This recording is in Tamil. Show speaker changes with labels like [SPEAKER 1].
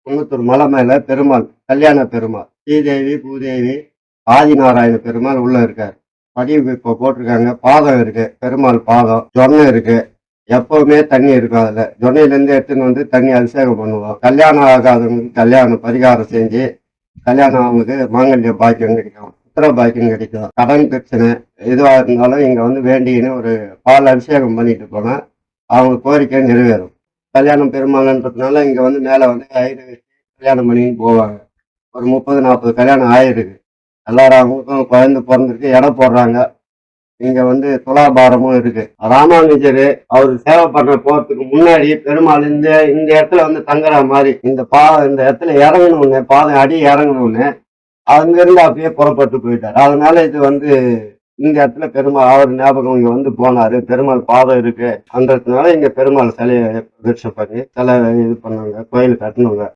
[SPEAKER 1] குன்னத்தூர் மலை மேல பெருமாள், கல்யாண பெருமாள், ஸ்ரீதேவி பூதேவி ஆதிநாராயண பெருமாள் உள்ள இருக்காரு. பதிவு இப்போ போட்டிருக்காங்க. பாதம் இருக்கு, பெருமாள் பாதம், ஜொன்னை இருக்கு. எப்பவுமே தண்ணி இருக்கும். அதுல ஜொன்னையிலேருந்து எடுத்துன்னு வந்து தண்ணி அபிஷேகம் பண்ணுவோம். கல்யாணம் ஆகாதவங்களுக்கு கல்யாணம் பரிகாரம் செஞ்சு கல்யாணம் அவங்களுக்கு மாங்கல்ய பாக்கியம் கிடைக்கும், புத்திர பாக்கியம் கிடைக்கும். கடன் பிரச்சனை எதுவாக இருந்தாலும் இங்க வந்து வேண்டின்னு ஒரு பால் அபிஷேகம் பண்ணிட்டு போனா அவங்க கோரிக்கை நிறைவேறும். கல்யாணம் பெருமாள்ன்றதுனால இங்க வந்து மேல வந்து ஐயரு வச்சு கல்யாணம் பண்ணின்னு போவாங்க. ஒரு 30-40 கல்யாணம் ஆயிருக்கு. எல்லாரும் அவங்களுக்கும் குழந்தை பிறந்திருக்கு, இடம் போடுறாங்க. இங்க வந்து துலாபாரமும் இருக்கு. ராமானுஜர் அவர் சேவை பண்ண போறதுக்கு முன்னாடி பெருமாள் இந்த இடத்துல வந்து தங்குற மாதிரி இந்த இடத்துல இறங்கணும்னு பாதம் அடி இறங்கணும்னு அங்கிருந்து அப்படியே புறப்பட்டு போயிட்டார். அதனால இது வந்து இந்த இடத்துல பெருமாள் அவர் ஞாபகம் இங்க வந்து போனாரு. பெருமாள் பாதம் இருக்கு அன்றதுனால இங்க பெருமாள் சிலையை பிரதிஷ்டை பண்ணி சிலை இது பண்ணாங்க, கோயில் கட்டணுங்க.